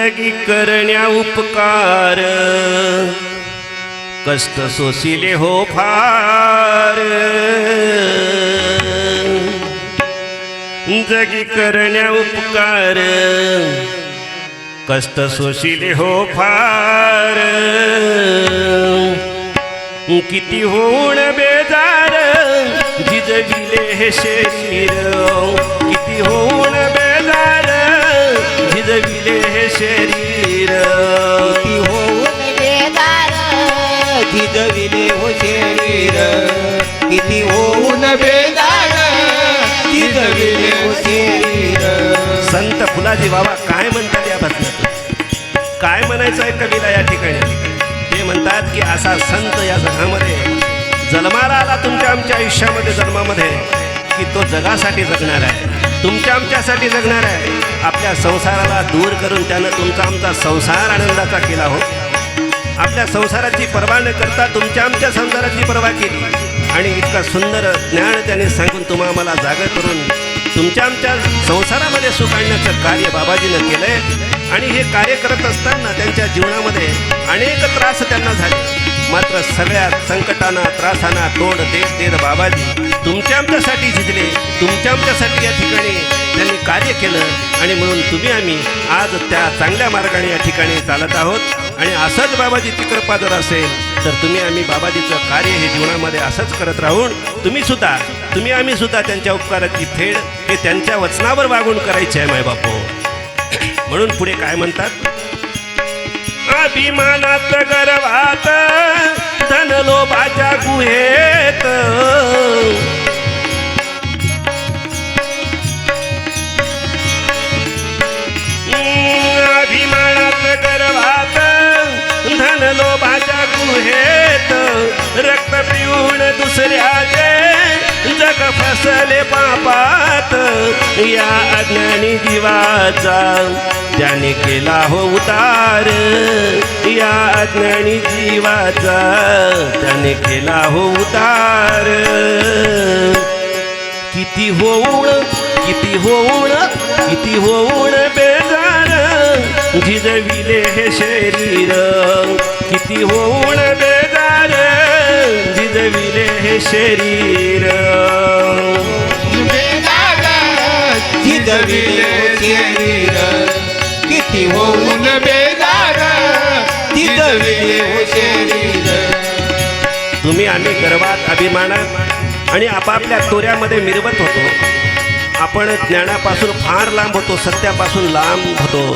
जगी करण्या उपकार कष्ट सोसिले हो फार जगी करण्या उपकार कष्ट सोसिले हो फार किती होऊन बेजार झिजविले हे शरीर किती होऊन बेजार झिजविले हे शरीर किती होऊन बेजार झिजविले हो शरीर किती होऊन बेजार झिजविले हो शरीर. संत फुलाजी बाबा काय म्हणतात या भजनात काय म्हणायचं आहे कवीला या ठिकाणी ते म्हणतात की असा संत या जगामध्ये जन्माला आला तुमच्या आमच्या आयुष्यामध्ये जन्मामध्ये की तो जगासाठी जगणार आहे तुमच्या आमच्यासाठी जगणार आहे आपल्या संसाराला दूर करून त्यानं तुमचा आमचा संसार आनंदाचा केला हो आपल्या संसाराची पर्वा न करता तुमच्या आमच्या संसाराची पर्वा केली आणि इतका सुंदर ज्ञान त्याने सांगून तुम्हा आम्हाला जागा करून तुमच्या आमच्या संसारामध्ये सुख आणण्याचं कार्य बाबाजीनं केलंय आणि हे कार्य करत असताना त्यांच्या जीवनामध्ये अनेक त्रास त्यांना झाले मात्र सगळ्या संकटांना त्रासांना तोंड देत देत बाबाजी तुमच्या आमच्यासाठी झिजले तुमच्या आमच्यासाठी या ठिकाणी त्यांनी कार्य केलं आणि म्हणून तुम्ही आम्ही आज त्या चांगल्या मार्गाने या ठिकाणी चालत आहोत आणि असंच बाबाजीची कृपा जर असेल तर तुम्ही आम्ही बाबाजीचं कार्य हे जीवनामध्ये असंच करत राहून तुम्ही आम्ही सुद्धा त्यांच्या उपकाराची फेड हे त्यांच्या वचनावर वागून करायचे आहे मायबापू. म्हणून पुढे काय म्हणतात अभिमानात गर्वात धनलोभाच्या गुहेत अभिमानात गर्वात धनलोभाच्या गुहेत रक्त पिऊन दुसऱ्याचे जग फसले पापात या अज्ञानी जीवाचा त्याने केला हो उतार या अज्ञानी जीवाचा त्याने केला हो उतार किती होऊन बेजार झिजविले हे शरीर किती होऊन बेजार झिजविले हे शरीर झिजविले शरीर किती होऊन बेजार झिजविले हो शरीर. तुम्ही आम्ही गर्वात अभिमानात आणि आपापल्या तोऱ्यामध्ये मिरवत होतो आपण ज्ञानापासून फार लांब होतो सत्यापासून लांब होतो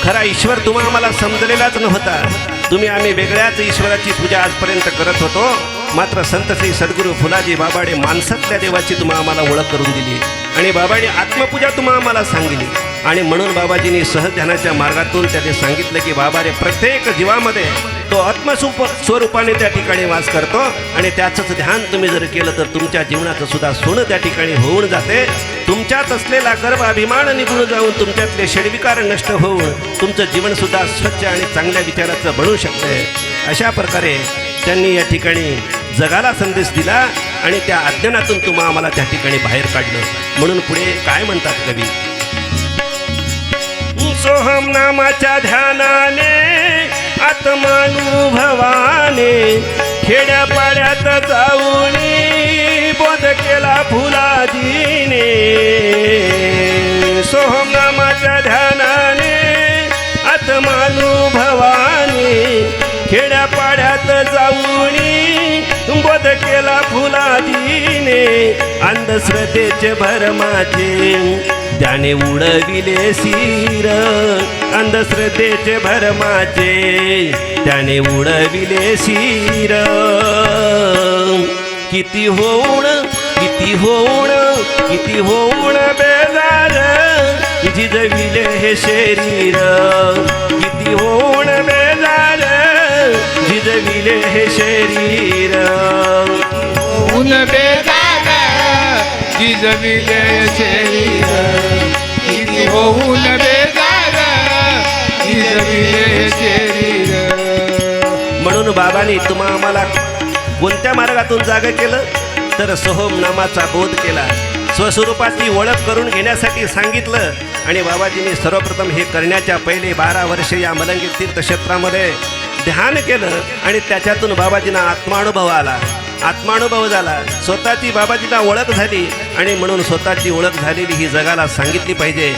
खरा ईश्वर तुम्हा आम्हाला समजलेलाच नव्हता तुम्ही आम्ही वेगळ्याच ईश्वराची पूजा आजपर्यंत करत होतो मात्र संत श्री सद्गुरू फुलाजी बाबाने माणसातल्या देवाची तुम्हा आम्हाला ओळख करून दिली आणि बाबाने आत्मपूजा तुम्हा आम्हाला सांगितली आणि म्हणून बाबाजींनी सहज ध्यानाच्या मार्गातून त्याने सांगितलं की बाबा रे प्रत्येक जीवामध्ये तो आत्मस्वरूपाने त्या ठिकाणी वास करतो आणि त्याचंच ध्यान तुम्ही जर केलं तर तुमच्या जीवनाचं सुद्धा सोनं त्या ठिकाणी होऊन जाते तुमच्यात असलेला गर्व अभिमान निघून जाऊन तुमच्यातले षडविकार नष्ट होऊन तुमचं जीवन सुद्धा स्वच्छ आणि चांगल्या विचाराचं बनू शकते अशा प्रकारे त्यांनी या ठिकाणी जगाला संदेश दिला आणि त्या अज्ञानातून तुम्हा आम्हाला त्या ठिकाणी बाहेर काढलं म्हणून पुढे काय म्हणतात कवी सोहम नामाच्या ध्यानाने आत्मानुभवाने खेड्यापाड्यात जाऊन बोध केला फुलाजीने सोहम नामाच्या ध्यानाने आत्मानुभवाने खेड्यापाड्यात जाऊन बोध केला फुलाजीने अंधश्रद्धेचे भरमाचे त्याने उडविले शिर अंधश्रद्धेचे भरमाचे त्याने उडविले शिर किती होऊन बेजार झिजविले हे शरीर किती होऊन बेजार झिजविले हे शरीर होऊन बेजार झिजविले शरीर किती होऊन बेजार झिजविले शरीर. म्हणून बाबांनी तुम्हा आम्हाला कोणत्या मार्गातून जागा केलं तर सोहम नामाचा बोध केला स्वस्वरूपाची ओळख करून घेण्यासाठी सांगितलं. आणि बाबाजींनी सर्वप्रथम हे करण्याच्या पहिले 12 वर्षे या मलंगी तीर्थक्षेत्रामध्ये ध्यान केलं. आणि त्याच्यातून बाबाजींना आत्मानुभव आला, आत्मानुभव झाला, स्वतःची बाबाजींना ओळख झाली. आणि म्हणून स्वतःची ओळख झालेली ही जगाला सांगितली पाहिजे.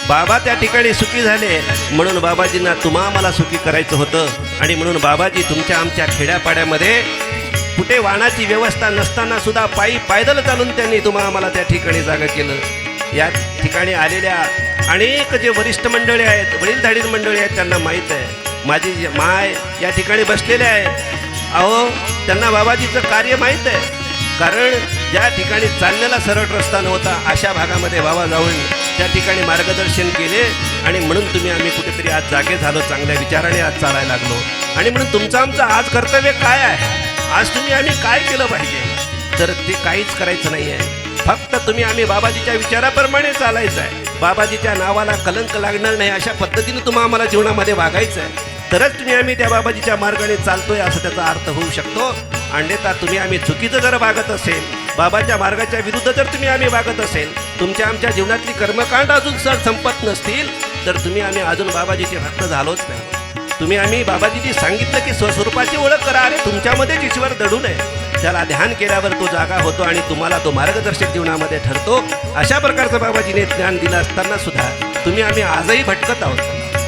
बाबा त्या ठिकाणी सुखी झाले, म्हणून बाबाजींना तुम्हा मला सुखी करायचं होतं. आणि म्हणून बाबाजी तुमच्या आमच्या खेड्यापाड्यामध्ये कुठे वाहनाची व्यवस्था नसताना सुद्धा पायदल चालून त्यांनी तुम्हा आम्हाला त्या ठिकाणी जागा केलं. या ठिकाणी आलेल्या अनेक जे वरिष्ठ मंडळी आहेत, वडीलधारी मंडळी आहेत, त्यांना माहीत आहे. माझी माय या ठिकाणी बसलेले आहेत. अहो, त्यांना बाबाजीचं कार्य माहीत आहे. कारण ज्या ठिकाणी चाललेला सरळ रस्ता नव्हता अशा भागामध्ये बाबा जाऊन त्या ठिकाणी मार्गदर्शन केले. आणि म्हणून तुम्ही आम्ही कुठेतरी आज जागे झालो, चांगल्या विचाराने आज चालायला लागलो. आणि म्हणून तुमचं आमचं आज कर्तव्य काय आहे, आज तुम्ही आम्ही काय केलं पाहिजे, तर ते काहीच करायचं नाही आहे. फक्त तुम्ही आम्ही बाबाजीच्या विचाराप्रमाणे चालायचं आहे. बाबाजीच्या नावाला कलंक लागणार नाही अशा पद्धतीने तुम्हाला आम्हाला जीवनामध्ये वागायचं आहे. तरच तुम्ही आम्ही त्या बाबाजीच्या मार्गाने चालतोय असं त्याचा अर्थ होऊ शकतो. अन्यथा तुम्ही आम्ही चुकीचं जर वागत असेल, बाबाच्या मार्गाच्या विरुद्ध जर तुम्ही आम्ही वागत असेल, तुमच्या आमच्या जीवनातली कर्मकांड अजून सर संपत नसतील, तर तुम्ही आम्ही अजून बाबाजीचे भक्त झालोच नाही. तुम्ही आम्ही बाबाजींनी सांगितलं की स्वस्वरूपाची ओळख करा. अरे तुमच्यामध्येच ईश्वर दडून आहे. त्याला ध्यान केल्यावर तो जागा होतो आणि तुम्हाला तो मार्गदर्शक जीवनामध्ये ठरतो. अशा प्रकारचं बाबाजीने ज्ञान दिलं असताना सुद्धा तुम्ही आम्ही आजही भटकत आहोत.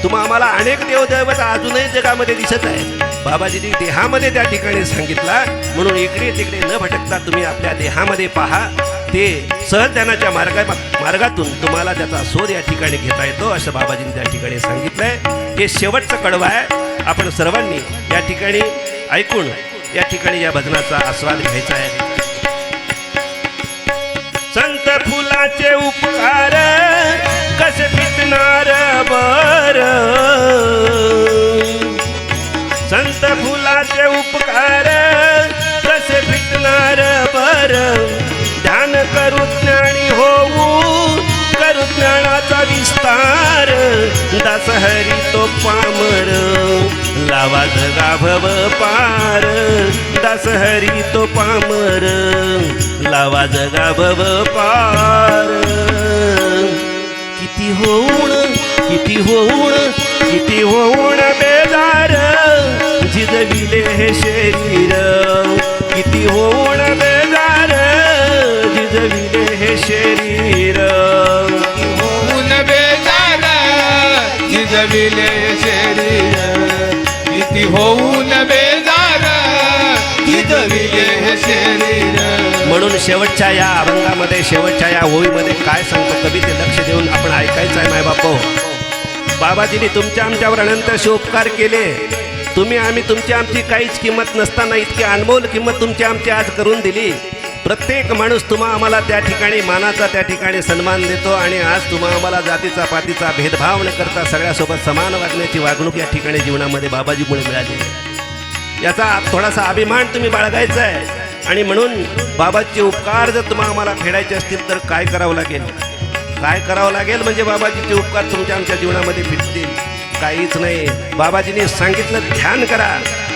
तुम्हा आम्हाला अनेक देवदैवत अजूनही जगामध्ये दिसत आहेत. बाबाजींनी देहामध्ये त्या ठिकाणी सांगितला, म्हणून इकडे तिकडे न भटकता तुम्ही आपल्या देहामध्ये पहा. ते सहज ध्यानाच्या मार्गातून तुम्हाला त्याचा शोध या ठिकाणी घेता येतो असं बाबाजींनी त्या ठिकाणी सांगितलंय. हे शेवटचं कडवं आहे. आपण सर्वांनी या ठिकाणी ऐकून या ठिकाणी या भजनाचा आस्वाद घ्यायचा आहे. संत फुलाचे उपकार कसे फिटणार बर, संत फुलाचे उपकार कसे फिटणार बर, ध्यान करू ज्ञानी होऊ करू ज्ञानाचा विस्तार, दास हरी तो पामर लावा जगा भव पार, दास हरी तो पामर लावा जगा भव पार. किती होऊन किती होऊन किती होऊन बेजार जिजविले हे शरीर, किती होऊन बेजार जिजविले हे शरीर, होऊन बेजार जिजविले शरीर, किती होऊन बेजार जिजविले शरीर. म्हणून शेवटच्या या अभंगामध्ये शेवटच्या या ओळीमध्ये काय सांगतो कवी ते लक्ष देऊन आपण ऐकायचं आहे. माय बापो, बाबाजींनी तुमच्या आमच्यावर अनंत उपकार केले. तुम्ही आम्ही तुमची आमची काहीच किंमत नसताना इतकी अनमोल किंमत तुमची आमची आज करून दिली. प्रत्येक माणूस तुम्हा आम्हाला त्या ठिकाणी मानाचा त्या ठिकाणी सन्मान देतो. आणि आज तुम्हा आम्हाला जातीचा पातीचा भेदभाव न करता सगळ्यासोबत समान वागण्याची वागणूक या ठिकाणी जीवनामध्ये बाबाजीमुळे मिळाली आहे. याचा थोडासा अभिमान तुम्ही बाळगायचा आहे. आणि म्हणून बाबाचे उपकार जर तुम्हाला आम्हाला फेडायचे असतील तर काय करावं लागेल, काय करावं लागेल म्हणजे बाबाजीचे उपकार तुमच्या आमच्या जीवनामध्ये फिरतील? काहीच नाही. बाबाजींनी सांगितलं ध्यान करा.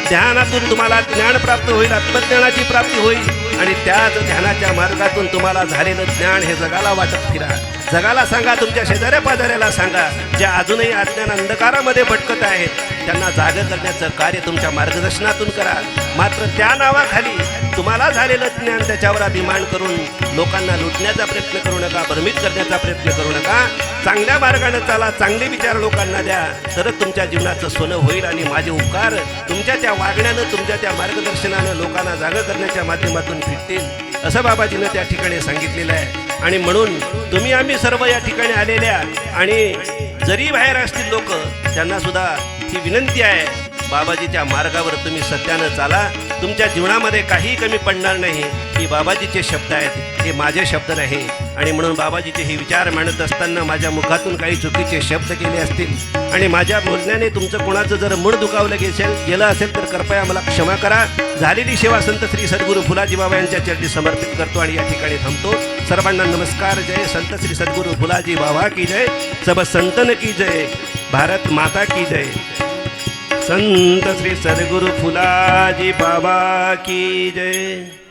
ध्यानातून तुम्हाला ज्ञान प्राप्त होईल, आत्मज्ञानाची प्राप्ती होईल. आणि त्याच ध्यानाच्या मार्गातून तुम्हाला झालेलं ज्ञान हे जगाला वाटत फिरा. जगाला सांगा, तुमच्या शेजाऱ्या पाजाऱ्याला सांगा, ज्या अजूनही अज्ञान अंधकारामध्ये भटकत आहेत त्यांना जागं करण्याचं कार्य तुमच्या मार्गदर्शनातून करा. मात्र त्या नावाखाली तुम्हाला झालेलं ज्ञान त्याच्यावर अभिमान करून लोकांना लुटण्याचा प्रयत्न करू नका, भ्रमित करण्याचा प्रयत्न करू नका. चांगल्या मार्गाने चाला, चांगले विचार लोकांना द्या, तरच तुमच्या जीवनाचं सोनं होईल. आणि माझे उपकार तुमच्या त्या वागण्यानं, तुमच्या त्या मार्गदर्शनानं लोकांना जागं करण्याच्या माध्यमातून फिरतील असं बाबाजीनं त्या ठिकाणी सांगितलेलं आहे. आणि म्हणून तुम्ही आम्ही सर्व या ठिकाणी आलेल्या आणि जरी बाहेर असतील लोक त्यांना सुद्धा ही विनंती आहे, बाबाजीच्या मार्गावर तुम्ही सत्यानं चाला. तुमच्या जीवनामध्ये काही कमी पडणार नाही. ही बाबाजीचे शब्द आहेत, हे माझे शब्द नाही. आणि म्हणून बाबाजीचे हे विचार मांडत असताना माझ्या मुखातून काही चुकीचे शब्द केले असतील आणि माझ्या बोलण्याने तुमचं कोणाचं जर मूड दुखावलं गेलं असेल तर कृपया मला क्षमा करा. झालेली सेवा संत श्री सद्गुरू फुलाजी बाबा यांच्या चरणी समर्पित करतो आणि या ठिकाणी थांबतो. सर्वांना नमस्कार. जय संत श्री सद्गुरू फुलाजी बाबा की जय, सब संतन की जय, भारत माता की जय. संत श्री सद्गुरू फुलाजी बाबा की जय.